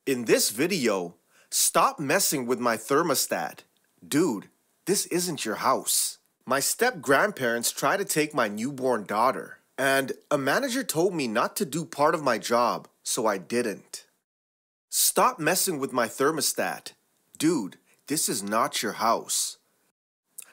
In this video, stop messing with my thermostat. Dude, this isn't your house. My step-grandparents tried to take my newborn daughter, and a manager told me not to do part of my job, so I didn't. Stop messing with my thermostat. Dude, this is not your house.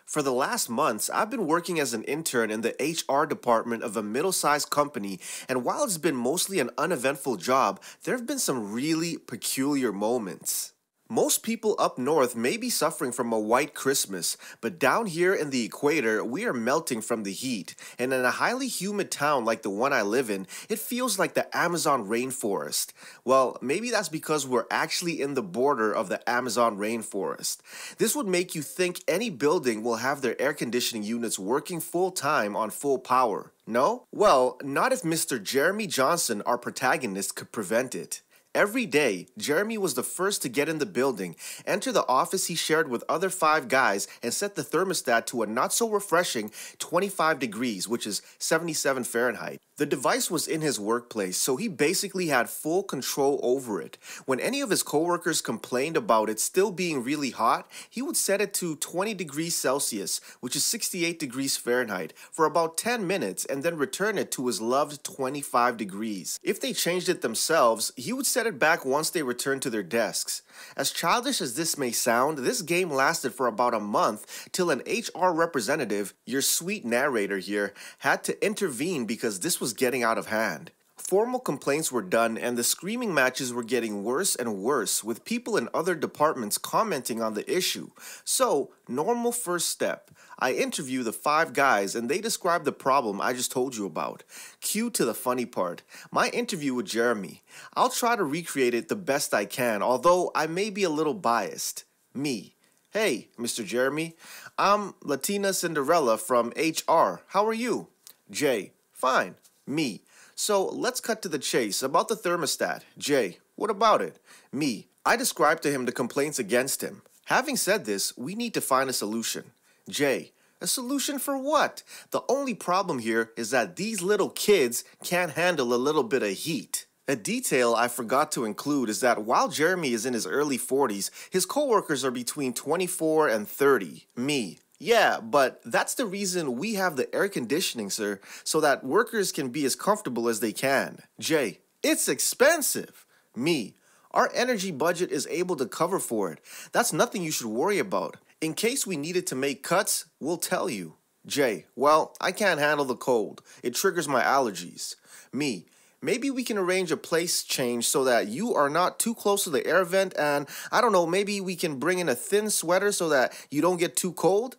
For the last months, I've been working as an intern in the HR department of a middle-sized company, and while it's been mostly an uneventful job, there have been some really peculiar moments. Most people up north may be suffering from a white Christmas, but down here in the equator, we are melting from the heat, and in a highly humid town like the one I live in, it feels like the Amazon rainforest. Well, maybe that's because we're actually in the border of the Amazon rainforest. This would make you think any building will have their air conditioning units working full time on full power. No? Well, not if Mr. Jeremy Johnson, our protagonist, could prevent it. Every day, Jeremy was the first to get in the building, enter the office he shared with other 5 guys, and set the thermostat to a not-so-refreshing 25 degrees, which is 77 Fahrenheit. The device was in his workplace, so he basically had full control over it. When any of his coworkers complained about it still being really hot, he would set it to 20 degrees Celsius, which is 68 degrees Fahrenheit, for about 10 minutes and then return it to his loved 25 degrees. If they changed it themselves, he would set it back once they returned to their desks. As childish as this may sound, this game lasted for about a month till an HR representative, your sweet narrator here, had to intervene because this was getting out of hand. Formal complaints were done and the screaming matches were getting worse and worse, with people in other departments commenting on the issue. So, normal first step. I interview the 5 guys and they describe the problem I just told you about. Cue to the funny part. My interview with Jeremy. I'll try to recreate it the best I can, although I may be a little biased. Me. Hey, Mr. Jeremy. I'm Latina Cinderella from HR. How are you? Jay. Fine. Me. So let's cut to the chase about the thermostat. Jay, what about it? Me. I described to him the complaints against him. Having said this, we need to find a solution. Jay, a solution for what? The only problem here is that these little kids can't handle a little bit of heat. A detail I forgot to include is that while Jeremy is in his early 40s, his coworkers are between 24 and 30. Me. Yeah, but that's the reason we have the air conditioning, sir, so that workers can be as comfortable as they can. Jay, it's expensive. Me, our energy budget is able to cover for it. That's nothing you should worry about. In case we needed to make cuts, we'll tell you. Jay, well, I can't handle the cold. It triggers my allergies. Me, maybe we can arrange a place change so that you are not too close to the air vent and, I don't know, maybe we can bring in a thin sweater so that you don't get too cold?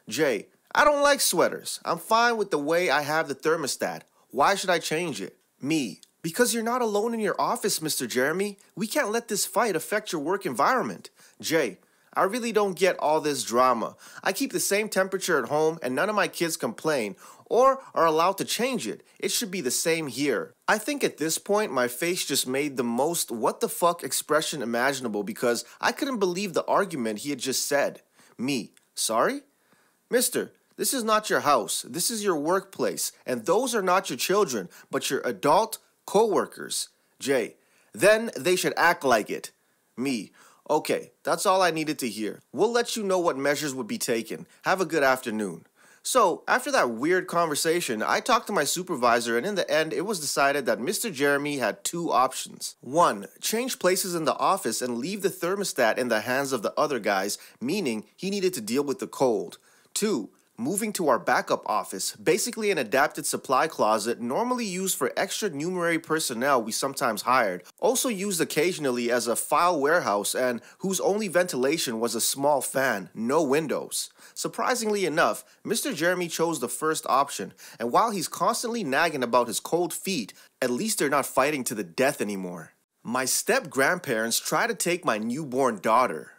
Jay, I don't like sweaters. I'm fine with the way I have the thermostat. Why should I change it? Me, because you're not alone in your office, Mr. Jeremy. We can't let this fight affect your work environment. Jay, I really don't get all this drama. I keep the same temperature at home and none of my kids complain or are allowed to change it. It should be the same here. I think at this point my face just made the most what the fuck expression imaginable because I couldn't believe the argument he had just said. Me, sorry? Mister, this is not your house. This is your workplace, and those are not your children, but your adult co-workers. Jay, then they should act like it. Me, okay, that's all I needed to hear. We'll let you know what measures would be taken. Have a good afternoon. So, after that weird conversation, I talked to my supervisor, and in the end, it was decided that Mr. Jeremy had 2 options. 1, change places in the office and leave the thermostat in the hands of the other guys, meaning he needed to deal with the cold. 2, moving to our backup office, basically an adapted supply closet normally used for extra numerary personnel we sometimes hired, also used occasionally as a file warehouse and whose only ventilation was a small fan, no windows. Surprisingly enough, Mr. Jeremy chose the first option, and while he's constantly nagging about his cold feet, at least they're not fighting to the death anymore. My step-grandparents try to take my newborn daughter.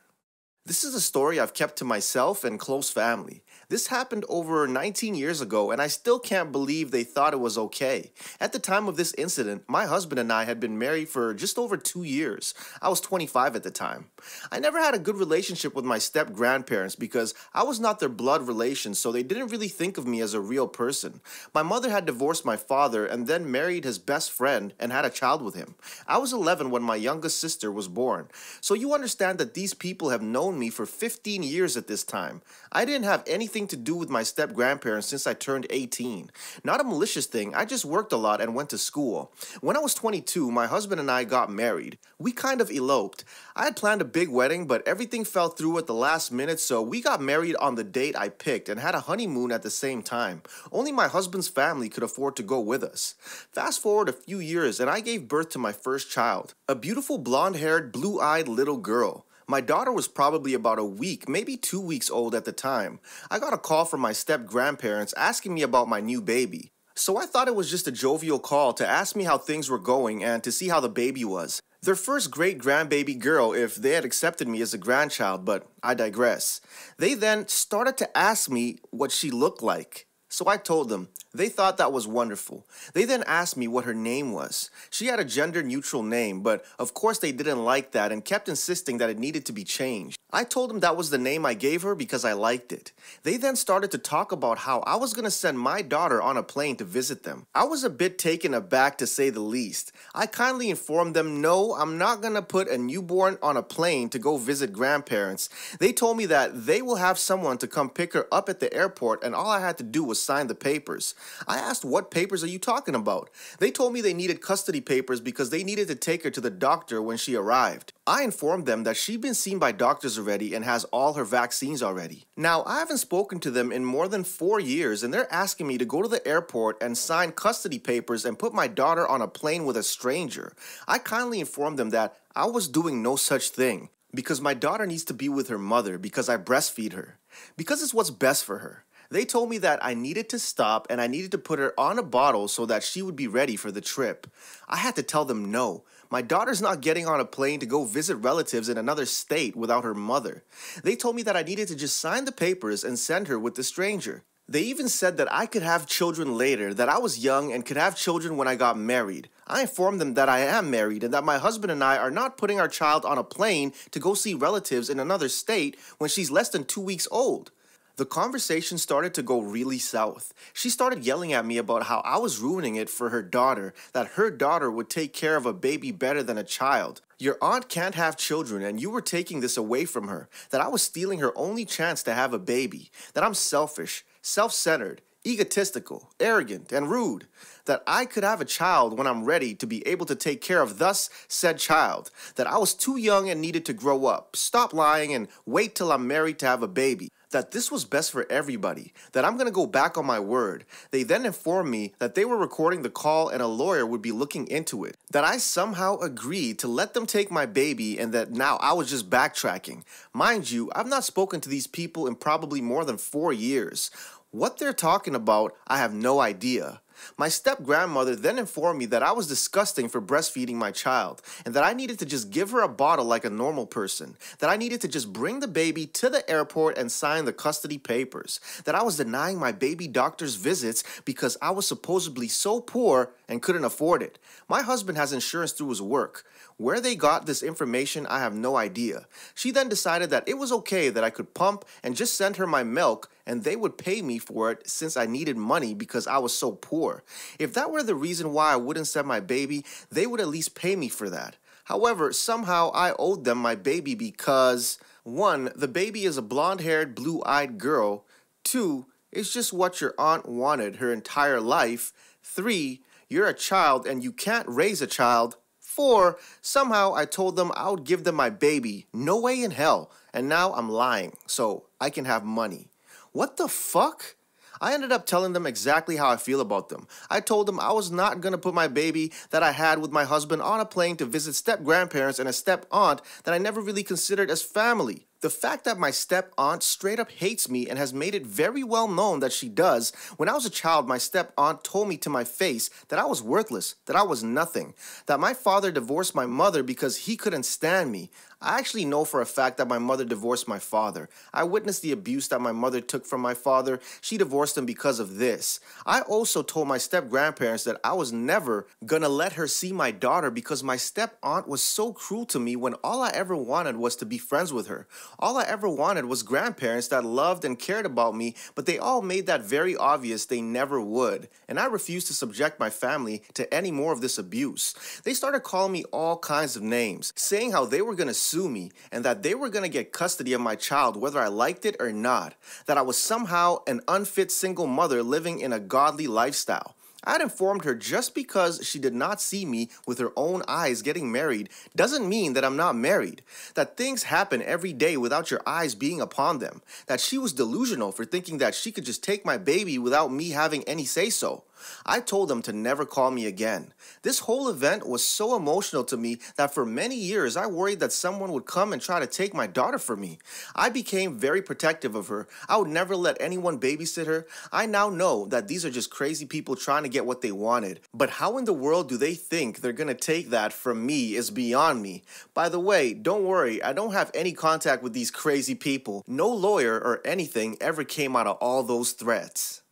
This is a story I've kept to myself and close family. This happened over 19 years ago, and I still can't believe they thought it was okay. At the time of this incident, my husband and I had been married for just over 2 years. I was 25 at the time. I never had a good relationship with my step-grandparents because I was not their blood relation, so they didn't really think of me as a real person. My mother had divorced my father and then married his best friend and had a child with him. I was 11 when my youngest sister was born. So you understand that these people have known me for 15 years at this time. I didn't have anything to do with my step-grandparents since I turned 18. Not a malicious thing, I just worked a lot and went to school. When I was 22, my husband and I got married. We kind of eloped. I had planned a big wedding, but everything fell through at the last minute, so we got married on the date I picked and had a honeymoon at the same time. Only my husband's family could afford to go with us. Fast forward a few years and I gave birth to my first child, a beautiful blonde-haired, blue-eyed little girl. My daughter was probably about a week, maybe 2 weeks old at the time. I got a call from my step-grandparents asking me about my new baby. So I thought it was just a jovial call to ask me how things were going and to see how the baby was. Their first great-grandbaby girl if they had accepted me as a grandchild, but I digress. They then started to ask me what she looked like. So I told them. They thought that was wonderful. They then asked me what her name was. She had a gender-neutral name, but of course they didn't like that and kept insisting that it needed to be changed. I told them that was the name I gave her because I liked it. They then started to talk about how I was going to send my daughter on a plane to visit them. I was a bit taken aback to say the least. I kindly informed them, no, I'm not going to put a newborn on a plane to go visit grandparents. They told me that they will have someone to come pick her up at the airport and all I had to do was sign the papers. I asked, what papers are you talking about? They told me they needed custody papers because they needed to take her to the doctor when she arrived. I informed them that she'd been seen by doctors already and has all her vaccines already. Now, I haven't spoken to them in more than 4 years and they're asking me to go to the airport and sign custody papers and put my daughter on a plane with a stranger. I kindly informed them that I was doing no such thing because my daughter needs to be with her mother because I breastfeed her, because it's what's best for her. They told me that I needed to stop and I needed to put her on a bottle so that she would be ready for the trip. I had to tell them no. My daughter's not getting on a plane to go visit relatives in another state without her mother. They told me that I needed to just sign the papers and send her with the stranger. They even said that I could have children later, that I was young and could have children when I got married. I informed them that I am married and that my husband and I are not putting our child on a plane to go see relatives in another state when she's less than 2 weeks old. The conversation started to go really south. She started yelling at me about how I was ruining it for her daughter, that her daughter would take care of a baby better than a child. Your aunt can't have children and you were taking this away from her, that I was stealing her only chance to have a baby, that I'm selfish, self-centered, egotistical, arrogant, and rude, that I could have a child when I'm ready to be able to take care of thus said child, that I was too young and needed to grow up, stop lying, and wait till I'm married to have a baby, that this was best for everybody, that I'm going to go back on my word. They then informed me that they were recording the call and a lawyer would be looking into it, that I somehow agreed to let them take my baby and that now I was just backtracking. Mind you, I've not spoken to these people in probably more than 4 years. What they're talking about, I have no idea. My step-grandmother then informed me that I was disgusting for breastfeeding my child and that I needed to just give her a bottle like a normal person, that I needed to just bring the baby to the airport and sign the custody papers, that I was denying my baby doctor's visits because I was supposedly so poor and couldn't afford it. My husband has insurance through his work. Where they got this information, I have no idea. She then decided that it was okay that I could pump and just send her my milk and they would pay me for it since I needed money because I was so poor. If that were the reason why I wouldn't send my baby, they would at least pay me for that. However, somehow I owed them my baby because 1, the baby is a blonde-haired, blue-eyed girl. 2, it's just what your aunt wanted her entire life. 3, you're a child and you can't raise a child. 4, somehow I told them I would give them my baby. No way in hell. And now I'm lying so I can have money. What the fuck? I ended up telling them exactly how I feel about them. I told them I was not going to put my baby that I had with my husband on a plane to visit step-grandparents and a step-aunt that I never really considered as family. The fact that my step-aunt straight up hates me and has made it very well known that she does. When I was a child, my step-aunt told me to my face that I was worthless, that I was nothing, that my father divorced my mother because he couldn't stand me. I actually know for a fact that my mother divorced my father. I witnessed the abuse that my mother took from my father. She divorced him because of this. I also told my step-grandparents that I was never gonna let her see my daughter because my step-aunt was so cruel to me when all I ever wanted was to be friends with her. All I ever wanted was grandparents that loved and cared about me, but they all made that very obvious they never would. And I refused to subject my family to any more of this abuse. They started calling me all kinds of names, saying how they were gonna sue me and that they were gonna get custody of my child whether I liked it or not, that I was somehow an unfit single mother living in a godly lifestyle. I had informed her just because she did not see me with her own eyes getting married doesn't mean that I'm not married, that things happen every day without your eyes being upon them, that she was delusional for thinking that she could just take my baby without me having any say-so. I told them to never call me again. This whole event was so emotional to me that for many years I worried that someone would come and try to take my daughter from me. I became very protective of her. I would never let anyone babysit her. I now know that these are just crazy people trying to get what they wanted. But how in the world do they think they're gonna take that from me is beyond me. By the way, don't worry, I don't have any contact with these crazy people. No lawyer or anything ever came out of all those threats.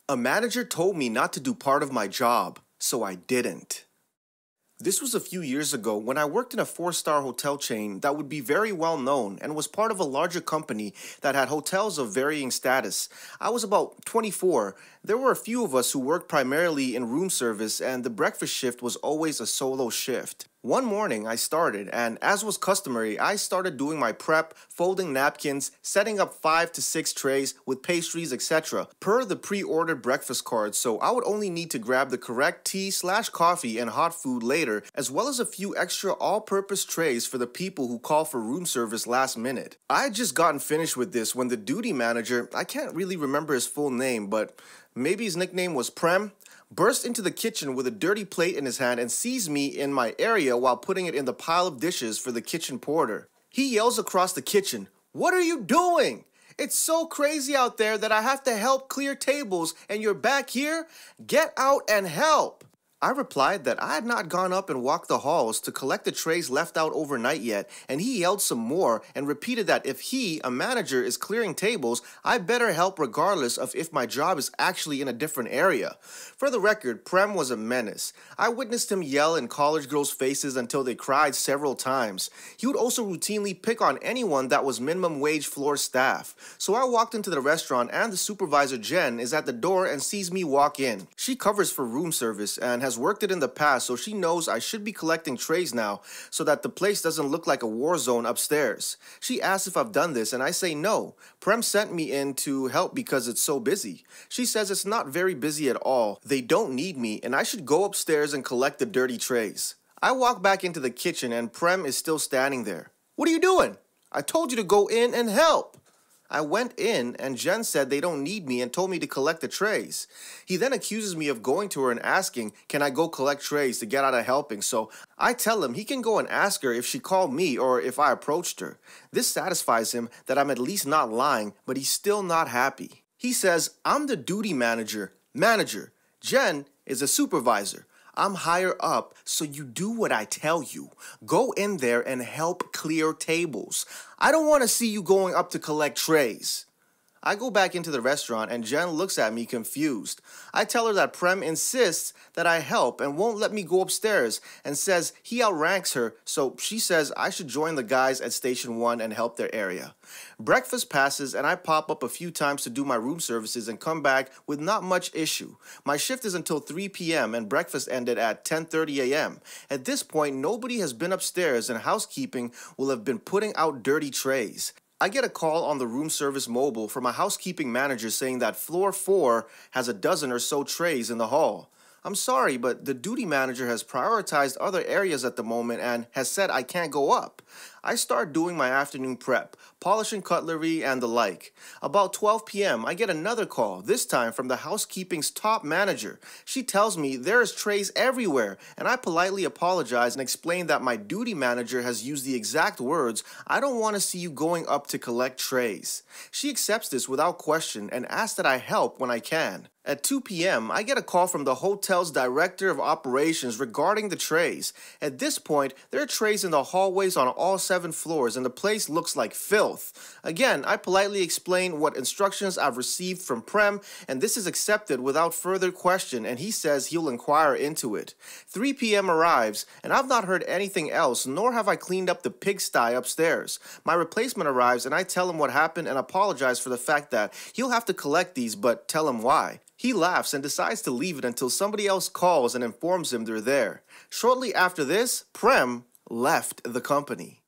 A manager told me not to do part of my job, so I didn't. This was a few years ago when I worked in a 4-star hotel chain that would be very well known and was part of a larger company that had hotels of varying status. I was about 24. There were a few of us who worked primarily in room service, and the breakfast shift was always a solo shift. One morning I started, and as was customary, I started doing my prep, folding napkins, setting up 5 to 6 trays with pastries, etc. per the pre-ordered breakfast card, so I would only need to grab the correct tea/coffee and hot food later, as well as a few extra all-purpose trays for the people who call for room service last minute. I had just gotten finished with this when the duty manager, I can't really remember his full name, but maybe his nickname was Prem, burst into the kitchen with a dirty plate in his hand and sees me in my area while putting it in the pile of dishes for the kitchen porter. He yells across the kitchen, "What are you doing? It's so crazy out there that I have to help clear tables and you're back here? Get out and help!" I replied that I had not gone up and walked the halls to collect the trays left out overnight yet, and he yelled some more and repeated that if he, a manager, is clearing tables, I better help regardless of if my job is actually in a different area. For the record, Prem was a menace. I witnessed him yell in college girls' faces until they cried several times. He would also routinely pick on anyone that was minimum wage floor staff. So I walked into the restaurant and the supervisor, Jen, is at the door and sees me walk in. She covers for room service and has worked it in the past, so she knows I should be collecting trays now so that the place doesn't look like a war zone upstairs. She asks if I've done this and I say no. Prem sent me in to help because it's so busy. She says it's not very busy at all. They don't need me and I should go upstairs and collect the dirty trays. I walk back into the kitchen and Prem is still standing there. "What are you doing? I told you to go in and help." I went in and Jen said they don't need me and told me to collect the trays. He then accuses me of going to her and asking, can I go collect trays to get out of helping? So I tell him he can go and ask her if she called me or if I approached her. This satisfies him that I'm at least not lying, but he's still not happy. He says, "I'm the duty manager. Jen is a supervisor. I'm higher up, so you do what I tell you. Go in there and help clear tables. I don't want to see you going up to collect trays." I go back into the restaurant and Jen looks at me confused. I tell her that Prem insists that I help and won't let me go upstairs and says he outranks her, so she says I should join the guys at Station 1 and help their area. Breakfast passes and I pop up a few times to do my room services and come back with not much issue. My shift is until 3 p.m. and breakfast ended at 10:30 a.m. At this point, nobody has been upstairs and housekeeping will have been putting out dirty trays. I get a call on the room service mobile from a housekeeping manager saying that floor 4 has a dozen or so trays in the hall. I'm sorry, but the duty manager has prioritized other areas at the moment and has said I can't go up. I start doing my afternoon prep, polishing cutlery and the like. About 12 p.m., I get another call, this time from the housekeeping's top manager. She tells me there's trays everywhere, and I politely apologize and explain that my duty manager has used the exact words, "I don't want to see you going up to collect trays." She accepts this without question and asks that I help when I can. At 2 p.m., I get a call from the hotel's director of operations regarding the trays. At this point, there are trays in the hallways on all 7 floors and the place looks like filth. Again, I politely explain what instructions I've received from Prem, and this is accepted without further question, and he says he'll inquire into it. 3 p.m. arrives, and I've not heard anything else, nor have I cleaned up the pigsty upstairs. My replacement arrives, and I tell him what happened and apologize for the fact that he'll have to collect these, but tell him why. He laughs and decides to leave it until somebody else calls and informs him they're there. Shortly after this, Prem left the company.